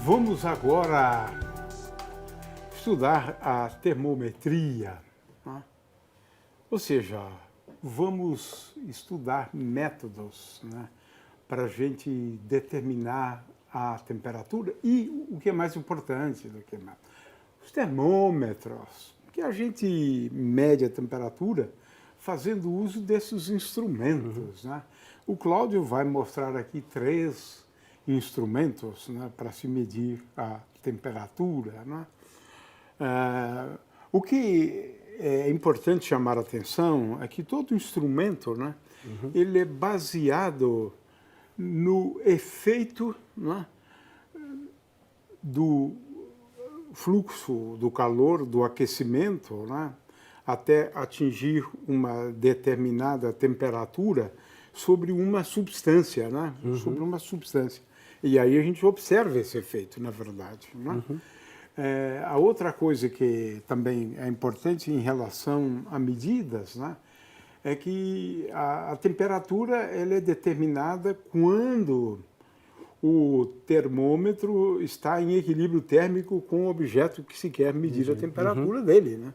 Vamos agora estudar a termometria, né? Ou seja, vamos estudar métodos, né, para a gente determinar a temperatura e o que é mais importante do que mais, os termômetros, que a gente mede a temperatura fazendo uso desses instrumentos, né? O Cláudio vai mostrar aqui 3 instrumentos, né, para se medir a temperatura, né? O que é importante chamar a atenção é que todo instrumento, né, ele é baseado no efeito, né, do fluxo do calor, do aquecimento, né, até atingir uma determinada temperatura sobre uma substância, né, sobre uma substância. E aí a gente observa esse efeito, na verdade, né? A outra coisa que também é importante em relação a medidas, né, é que a temperatura ela é determinada quando o termômetro está em equilíbrio térmico com o objeto que se quer medir a temperatura dele, né?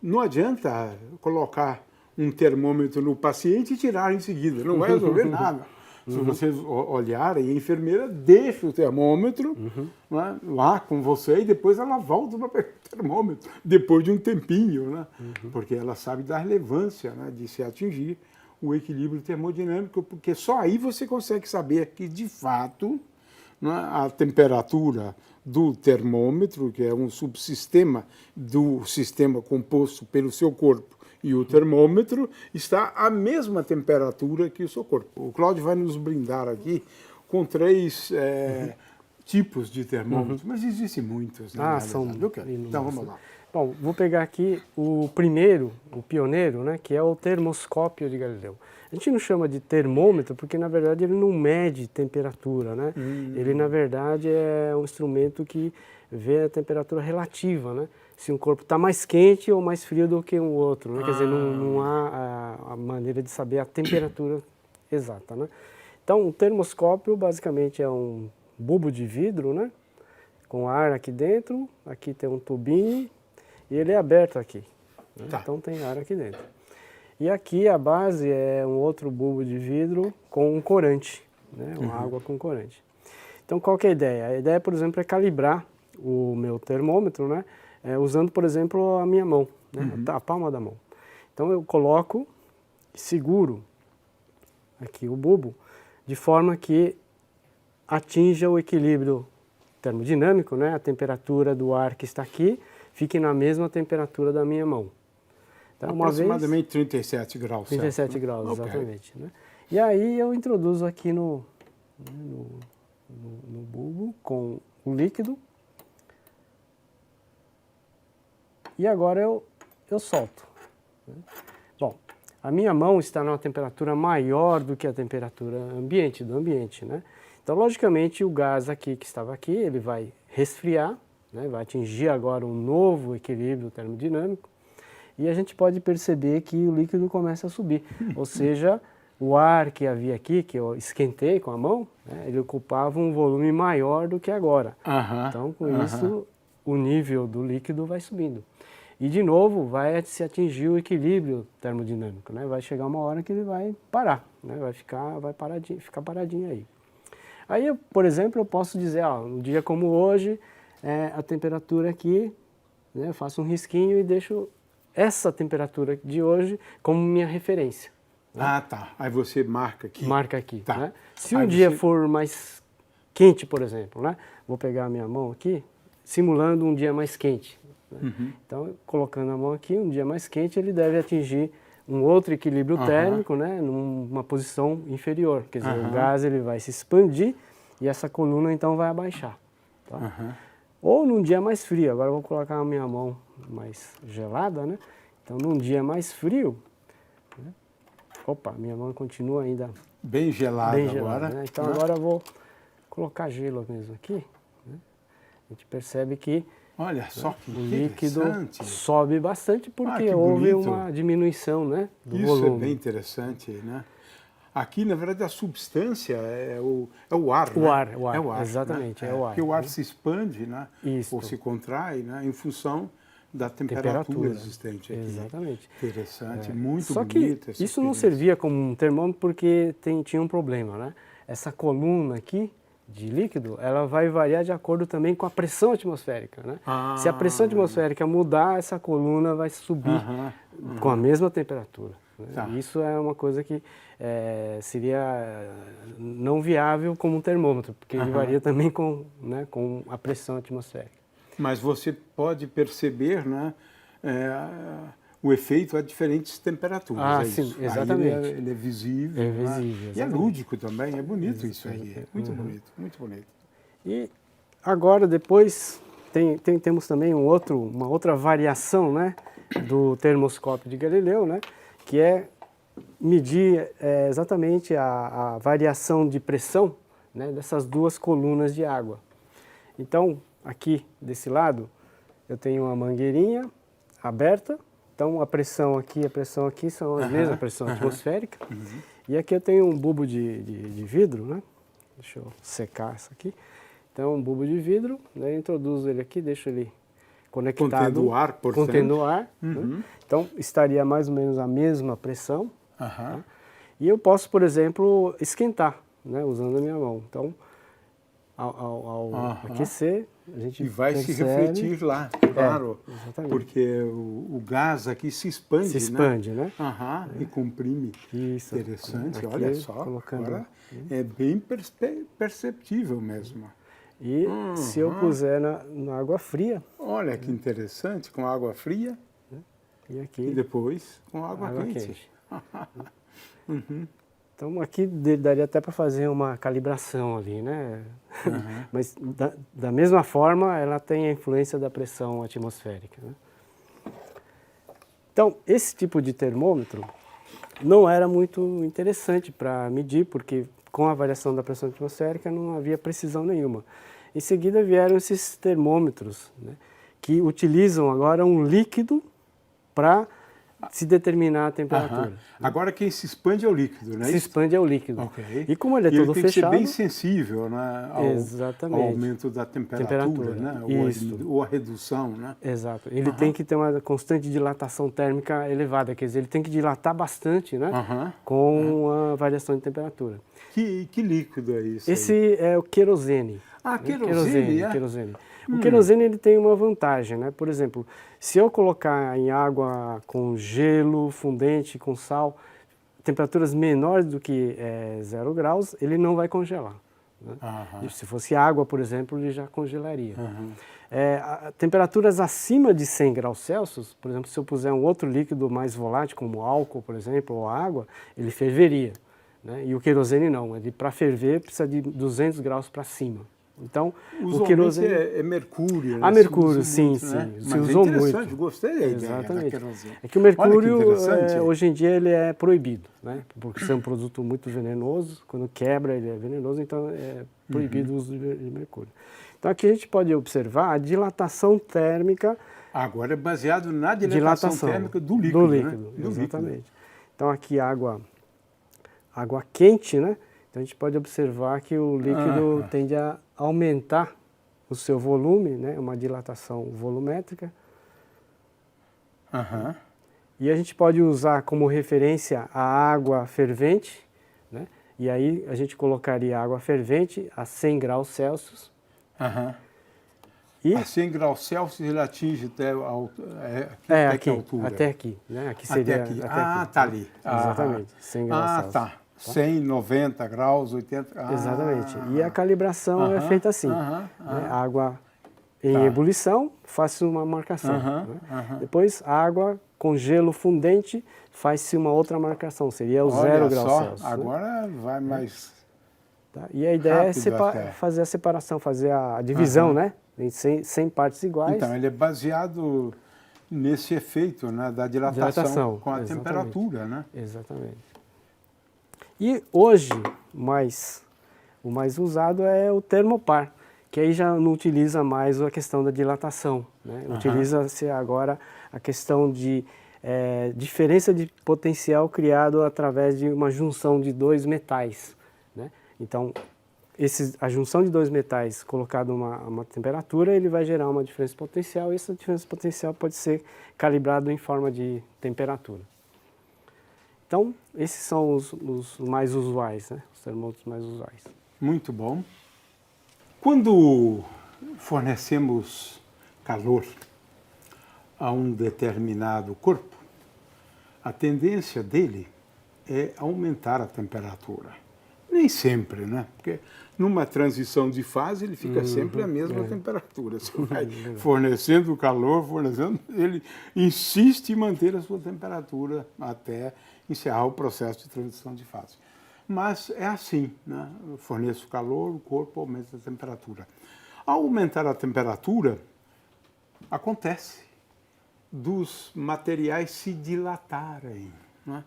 Não adianta colocar um termômetro no paciente e tirar em seguida, não vai resolver nada. Se vocês olharem, a enfermeira deixa o termômetro, né, lá com você e depois ela volta para pegar o termômetro, depois de um tempinho, né? Porque ela sabe da relevância, né, de se atingir o equilíbrio termodinâmico, porque só aí você consegue saber que, de fato, né, a temperatura do termômetro, que é um subsistema do sistema composto pelo seu corpo, e o termômetro está à mesma temperatura que o seu corpo. O Cláudio vai nos brindar aqui com 3 tipos de termômetro, mas existem muitos, né? São Então vamos lá. Bom, vou pegar aqui o primeiro, o pioneiro, né, que é o termoscópio de Galileu. A gente não chama de termômetro porque, na verdade, ele não mede temperatura, né? Ele, na verdade, é um instrumento que vê a temperatura relativa, né? Se um corpo está mais quente ou mais frio do que o outro, né? Quer dizer, não há a maneira de saber a temperatura exata, né? Então, o termoscópio basicamente é um bulbo de vidro, né, com ar aqui dentro, aqui tem um tubinho e ele é aberto aqui, né? Tá. Então tem ar aqui dentro. E aqui a base é um outro bulbo de vidro com um corante, né, uma água com corante. Então qual que é a ideia? A ideia, por exemplo, é calibrar o meu termômetro, né, usando, por exemplo, a minha mão, né, a palma da mão. Então eu coloco e seguro aqui o bulbo de forma que atinja o equilíbrio termodinâmico, né, a temperatura do ar que está aqui fique na mesma temperatura da minha mão. Então, aproximadamente 37 graus. 37 certo, graus, né? exatamente. Okay. Né? E aí eu introduzo aqui no bulbo com o líquido. E agora eu solto. Né? Bom, a minha mão está numa temperatura maior do que a temperatura do ambiente, né? Então, logicamente, o gás aqui que estava aqui, ele vai resfriar, né? Vai atingir agora um novo equilíbrio termodinâmico e a gente pode perceber que o líquido começa a subir. Ou seja, o ar que havia aqui, que eu esquentei com a mão, né? Ele ocupava um volume maior do que agora. Então, com isso, o nível do líquido vai subindo. E, de novo, vai se atingir o equilíbrio termodinâmico, né? Vai chegar uma hora que ele vai parar, né? Vai ficar paradinho aí. Aí, por exemplo, eu posso dizer, um dia como hoje, a temperatura aqui, né? Eu faço um risquinho e deixo essa temperatura de hoje como minha referência. Né? Tá. Aí você marca aqui. Marca aqui. Tá. Né? Se um dia for mais quente, por exemplo, né? Vou pegar a minha mão aqui, simulando um dia mais quente. Né? Então, colocando a mão aqui, um dia mais quente, ele deve atingir um outro equilíbrio térmico, né, numa posição inferior. Quer dizer, o gás ele vai se expandir e essa coluna então vai abaixar. Tá? Ou num dia mais frio, agora eu vou colocar a minha mão mais gelada, né? Então, num dia mais frio, né? Opa, minha mão continua ainda bem gelada agora. Né? Então, agora eu vou colocar gelo mesmo aqui. Né? A gente percebe que olha só que o líquido sobe bastante porque que houve bonito. uma diminuição, né, do Isso volume. é bem interessante, né? Aqui, na verdade, a substância é o ar, O né? ar, o ar, É o ar, exatamente, né? é o ar. Porque o ar se expande, né? Isso. Ou se contrai, né? Em função da temperatura existente aqui. Exatamente. Interessante, muito Só que bonito essa isso não experiência. servia como um termômetro porque tinha um problema, né? Essa coluna aqui de líquido, ela vai variar de acordo também com a pressão atmosférica, né? Se a pressão atmosférica mudar, essa coluna vai subir com a mesma temperatura. Né? Tá. Isso é uma coisa que seria não viável como um termômetro, porque ele varia também com, né, com a pressão atmosférica. Mas você pode perceber, né? O efeito a diferentes temperaturas. Ah, é sim, isso. exatamente. Aí ele é visível. É né? visível, E é exatamente. lúdico também, é bonito isso aí. Muito bonito, muito bonito. E agora, depois, temos também uma outra variação, né, do termoscópio de Galileu, né, que é medir exatamente a variação de pressão, né, dessas duas colunas de água. Então, aqui desse lado, eu tenho uma mangueirinha aberta. Então, a pressão aqui e a pressão aqui são as mesmas, pressão atmosférica. E aqui eu tenho um bulbo de vidro, né? Deixa eu secar isso aqui. Então, um bulbo de vidro, né? Eu introduzo ele aqui, deixo ele conectado. Contendo ar, portanto. Contendo ar. Né? Então, estaria mais ou menos a mesma pressão. Tá? E eu posso, por exemplo, esquentar, né? Usando a minha mão. Então, ao aquecer, a gente E vai se percebe... refletir lá, claro. Exatamente. Porque o gás aqui se expande, Se expande, né? E comprime. Isso. Interessante, Aqui, olha só. colocando... Agora é bem perceptível mesmo. E se eu puser na água fria... Olha que interessante, com água fria E aqui... e depois com água quente. Então aqui daria até para fazer uma calibração ali, né? Mas da mesma forma ela tem a influência da pressão atmosférica. Né? Então esse tipo de termômetro não era muito interessante para medir, porque com a variação da pressão atmosférica não havia precisão nenhuma. Em seguida vieram esses termômetros, né, que utilizam agora um líquido para se determinar a temperatura. Agora quem se expande é o líquido, né? Se expande é o líquido. Ok. E como ele é E todo tem que fechado... ser bem sensível, né, ao aumento da temperatura. Né? Ou a redução. Né? Exato. Ele tem que ter uma constante dilatação térmica elevada, quer dizer, ele tem que dilatar bastante, né, com a variação de temperatura. Que líquido é isso? Esse é o querosene. Ah, querosene, é? Querosene. O querosene ele tem uma vantagem, né? Por exemplo, se eu colocar em água com gelo, fundente, com sal, temperaturas menores do que 0 graus, ele não vai congelar. Né? Se fosse água, por exemplo, ele já congelaria. Temperaturas acima de 100 graus Celsius, por exemplo, se eu puser um outro líquido mais volátil, como álcool, por exemplo, ou água, ele ferveria. Né? E o querosene não, para ferver precisa de 200 graus para cima. Então, o querosene é mercúrio, né? mercúrio, sim, muito, sim. Né? Se Mas usou interessante, muito. Gostei da ideia Exatamente. da querosene. É que o mercúrio, que hoje em dia, ele é proibido, né? Porque é um produto muito venenoso. Quando quebra, ele é venenoso, então é proibido o uso de mercúrio. Então, aqui a gente pode observar a dilatação térmica. Agora é baseado na dilatação térmica do líquido. Do líquido, né? exatamente. Então, aqui água quente, né? Então, a gente pode observar que o líquido tende a aumentar o seu volume, né? Uma dilatação volumétrica. E a gente pode usar como referência a água fervente, né? E aí a gente colocaria a água fervente a 100 graus Celsius. E a 100 graus Celsius ele atinge até que altura? Até aqui, né? Aqui seria até aqui. aqui. Tá ali. Exatamente, 100 graus Celsius. Tá. 100, 90 graus, 80... Exatamente. E a calibração é feita assim. Né? Água em ebulição, faço uma marcação. Né? Depois, água com gelo fundente, faz-se uma outra marcação. Seria o 0 graus Celsius. Agora vai mais... Tá? E a ideia é fazer a separação, fazer a divisão, né? Em 100 partes iguais. Então, ele é baseado nesse efeito, né, da dilatação com a temperatura, né? Exatamente. E hoje, o mais usado é o termopar, que aí já não utiliza mais a questão da dilatação, né? Utiliza-se agora a questão de diferença de potencial criado através de uma junção de dois metais, né? Então, a junção de dois metais colocado a uma temperatura, ele vai gerar uma diferença de potencial, e essa diferença de potencial pode ser calibrado em forma de temperatura. Então, esses são os mais usuais, né? Os termômetros mais usuais. Muito bom. Quando fornecemos calor a um determinado corpo, a tendência dele é aumentar a temperatura. Nem sempre, né? Porque numa transição de fase ele fica sempre a mesma temperatura. Você vai fornecendo calor, ele insiste em manter a sua temperatura até encerrar o processo de transição de fase. Mas é assim, né? Eu forneço calor, o corpo aumenta a temperatura. Ao aumentar a temperatura, acontece dos materiais se dilatarem, né?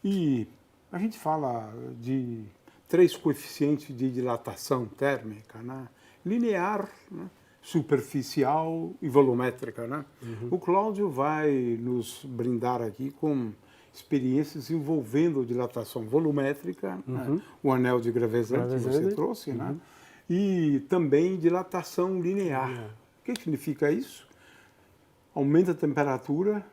E a gente fala de 3 coeficientes de dilatação térmica, né? Linear, né? Superficial e volumétrica, né? O Cláudio vai nos brindar aqui com experiências envolvendo dilatação volumétrica, né? O anel de Gravesand que você trouxe, né? E também dilatação linear. O que significa isso? Aumenta a temperatura,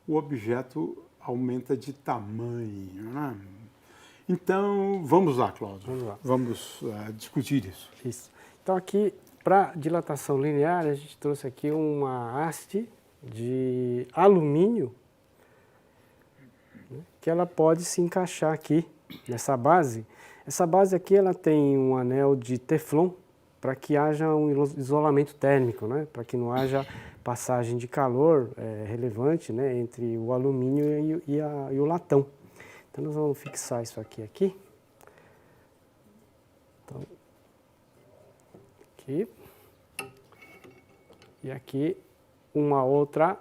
o objeto aumenta de tamanho, né? Então, vamos lá, Cláudio. Vamos lá. Vamos discutir isso. Isso. Então, aqui, para dilatação linear, a gente trouxe aqui uma haste de alumínio, né, que ela pode se encaixar aqui nessa base. Essa base aqui, ela tem um anel de teflon para que haja um isolamento térmico, né, para que não haja passagem de calor relevante, né, entre o alumínio e o latão. Então, nós vamos fixar isso aqui. Então, aqui. E aqui uma outra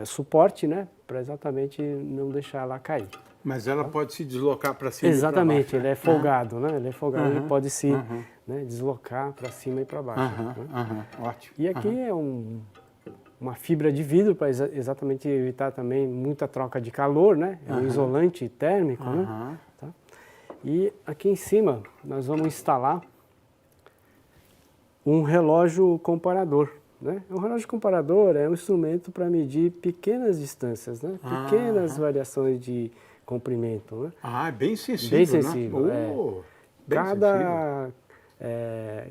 suporte, né, para exatamente não deixar ela cair. Mas ela pode se deslocar para cima Exatamente, e para baixo. ele é folgado, né? Ele é folgado, ele pode se né, deslocar para cima e para baixo. Né? Ótimo. E aqui é uma fibra de vidro para exatamente evitar também muita troca de calor, né? É um isolante térmico, né? Tá? E aqui em cima nós vamos instalar um relógio comparador, né? Um relógio comparador é um instrumento para medir pequenas distâncias, né? Pequenas variações de comprimento, né? É bem sensível, bem sensível, né? Bem Cada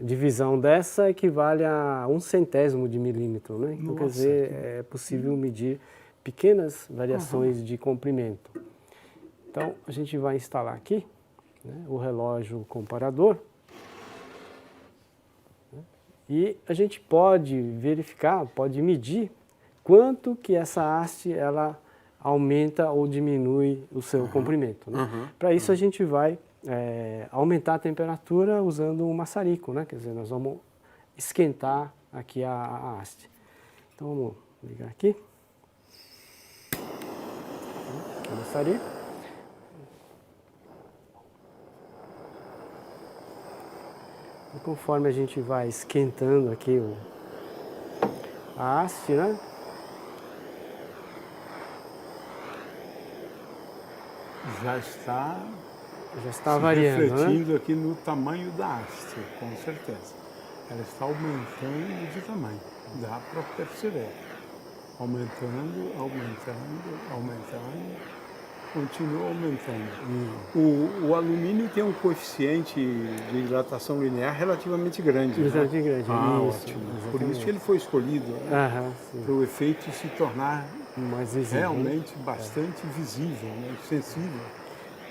divisão dessa equivale a 1/100º de milímetro, né? Então, quer dizer, é possível medir pequenas variações de comprimento. Então, a gente vai instalar aqui, né, o relógio comparador. E a gente pode verificar, pode medir quanto que essa haste ela aumenta ou diminui o seu comprimento. Né? Para isso a gente vai aumentar a temperatura usando um maçarico, né? Quer dizer, nós vamos esquentar aqui a haste. Então vamos ligar aqui. O maçarico. E conforme a gente vai esquentando aqui a haste, né? Já está variando, refletindo, né? aqui no tamanho da haste, com certeza. Ela está aumentando de tamanho, dá para perceber. Aumentando, continua aumentando. O alumínio tem um coeficiente de dilatação linear relativamente grande. Relativamente grande, isso, ótimo. Por isso que ele foi escolhido, né? Para o efeito se tornar mais visível, realmente bastante visível, né? Sensível.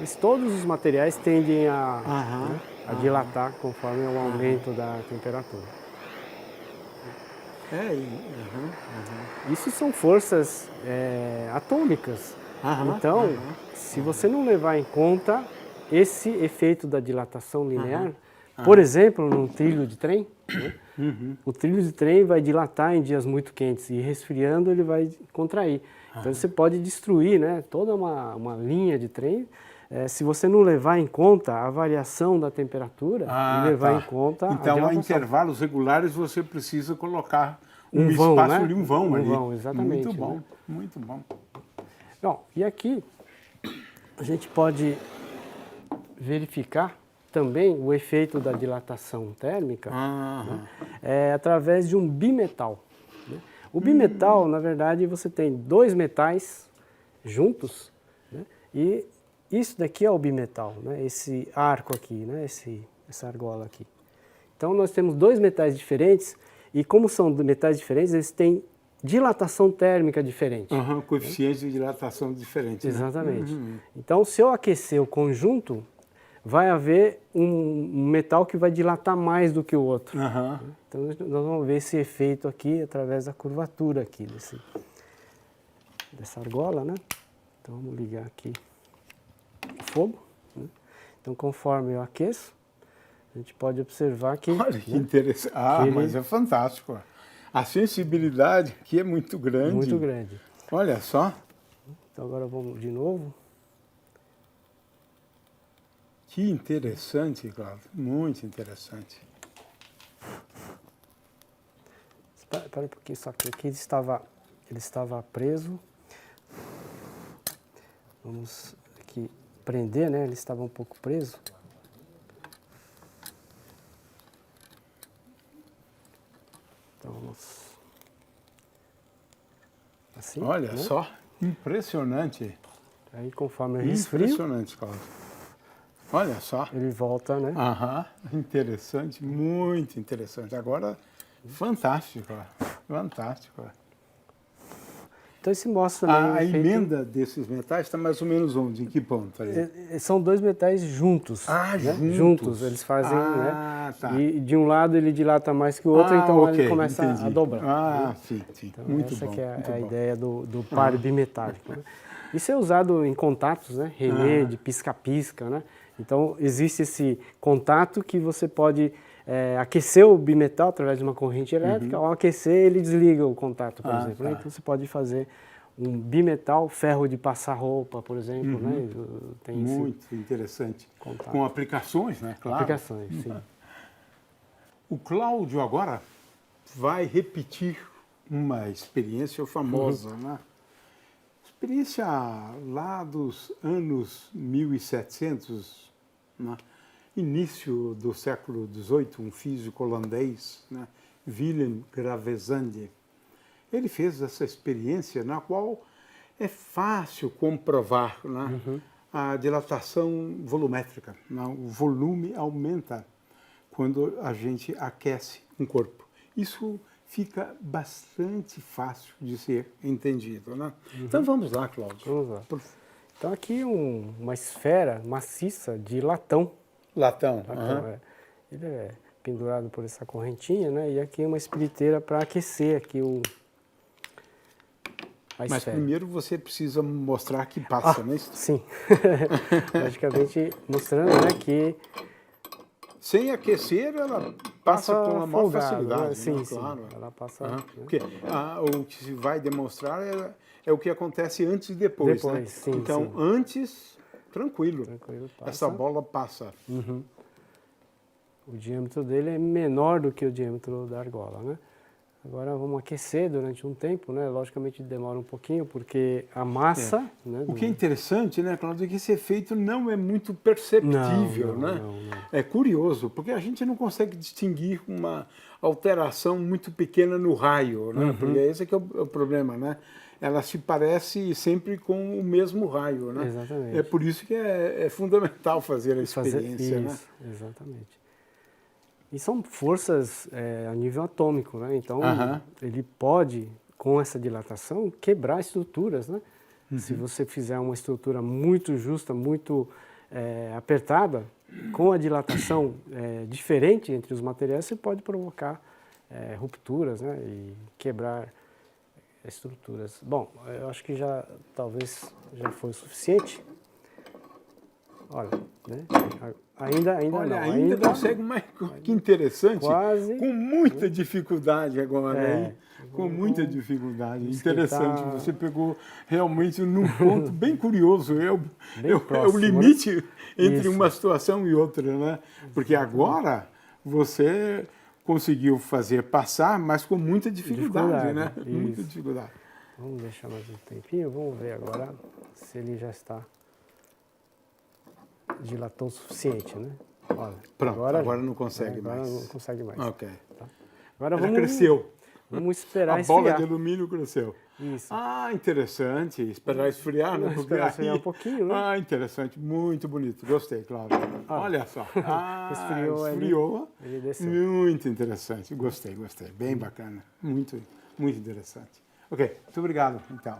Mas todos os materiais tendem a dilatar conforme o aumento da temperatura. Isso são forças atômicas. Então, se você não levar em conta esse efeito da dilatação linear, por exemplo, num trilho de trem, né, o trilho de trem vai dilatar em dias muito quentes e resfriando ele vai contrair. Então você pode destruir, né, toda uma linha de trem se você não levar em conta a variação da temperatura e levar em conta então, a a intervalos regulares você precisa colocar um um vão, espaço né? ali, um vão ali. Vão, exatamente. Muito bom, né? muito bom. Bom, e aqui a gente pode verificar também o efeito da dilatação térmica através de um bimetal. Né? O bimetal, na verdade, você tem dois metais juntos, né? E isso daqui é o bimetal, né? Esse arco aqui, né? Essa argola aqui. Então nós temos dois metais diferentes e como são metais diferentes, eles têm dilatação térmica diferente. Coeficientes de dilatação diferentes. Exatamente. Né? Então, se eu aquecer o conjunto, vai haver um metal que vai dilatar mais do que o outro. Então, nós vamos ver esse efeito aqui através da curvatura aqui dessa argola, né? Então, vamos ligar aqui o fogo. Né? Então, conforme eu aqueço, a gente pode observar que... Olha que interessante. Mas é fantástico. A sensibilidade aqui é muito grande. Muito grande. Olha só. Então agora vamos de novo. Que interessante, Cláudio. Muito interessante. Espera um pouquinho, só que aqui ele estava preso. Vamos aqui prender, né? Ele estava um pouco preso. Então vamos... Assim, olha né? só, impressionante. Aí conforme eu resfrio, impressionante, Cláudio. Olha só. ele volta, né? Interessante, muito interessante. Agora, fantástico, fantástico. Então isso mostra também a emenda desses metais está mais ou menos onde? Em que ponto ali? São dois metais juntos. Né? Juntos, eles fazem, né? Tá. E de um lado ele dilata mais que o outro, então ele começa a dobrar. Né? Sim. Então, muito essa bom. Que é muito a bom. ideia do par bimetálico. Né? Isso é usado em contatos, né? Relé, de pisca-pisca, né? Então existe esse contato que você pode aquecer o bimetal através de uma corrente elétrica. Ao aquecer, ele desliga o contato, por exemplo. Né? Então você pode fazer um bimetal, ferro de passar roupa, por exemplo. Né? Tem muito interessante. Contato. Com aplicações, né? Claro. Aplicações, sim. O Cláudio agora vai repetir uma experiência famosa, né? Experiência lá dos anos 1700, né? Início do século XVIII, um físico holandês, né? Willem Gravesande. Ele fez essa experiência na qual é fácil comprovar, né? A dilatação volumétrica. Né? O volume aumenta quando a gente aquece um corpo. Isso fica bastante fácil de ser entendido. Né? Então vamos lá, Cláudio. Vamos lá. Então aqui uma esfera maciça de latão. Latão. Ele é pendurado por essa correntinha, né? E aqui uma espiriteira para aquecer aqui a Mas esfera. primeiro você precisa mostrar que passa, né? Sim. Logicamente mostrando, né, que sem aquecer, ela passa com a maior facilidade. Né? Sim, né? sim. Claro. Ela passa. Né? Porque o que se vai demonstrar é o que acontece antes e depois. Né? Sim, então, sim. Antes, tranquilo. Passa. Essa bola passa. O diâmetro dele é menor do que o diâmetro da argola, né? Agora vamos aquecer durante um tempo, né? Logicamente demora um pouquinho, porque a massa... Né, o que é interessante, né, Cláudio, é que esse efeito não é muito perceptível, né? Não. É curioso, porque a gente não consegue distinguir uma alteração muito pequena no raio, né? Porque esse que é o problema, né? Ela se parece sempre com o mesmo raio, né? Exatamente. É por isso que é fundamental fazer a experiência, né? Exatamente. E são forças a nível atômico, né? Então, ele pode, com essa dilatação, quebrar estruturas, né? Se você fizer uma estrutura muito justa, muito apertada, com a dilatação diferente entre os materiais, você pode provocar rupturas, né? E quebrar estruturas. Bom, eu acho que talvez já foi o suficiente. Olha, né? Ainda consegue, mas que interessante. Quase. Com muita dificuldade agora, hein? Com muita dificuldade. Interessante. Você pegou realmente num ponto bem curioso. É o limite entre uma situação e outra, né? Porque agora você conseguiu fazer passar, mas com muita dificuldade, né? Dificuldade, Muita isso. dificuldade. Vamos deixar mais um tempinho, vamos ver agora se ele já está dilatou o suficiente, né? Olha, Pronto, agora já, não consegue agora mais. não consegue mais. Ok. Agora Ela vamos, cresceu. vamos esperar A bola esfriar. de alumínio cresceu. Isso. Ah, interessante. Esperar esfriar, né? Porque Esperar esfriar aí- um pouquinho, né? Ah, interessante. Muito bonito. Gostei, claro. Olha só. Ah, Esfriou, esfriou. ele desceu. Muito interessante. Gostei, gostei. Bem bacana. Muito, muito interessante. Ok, muito obrigado, então.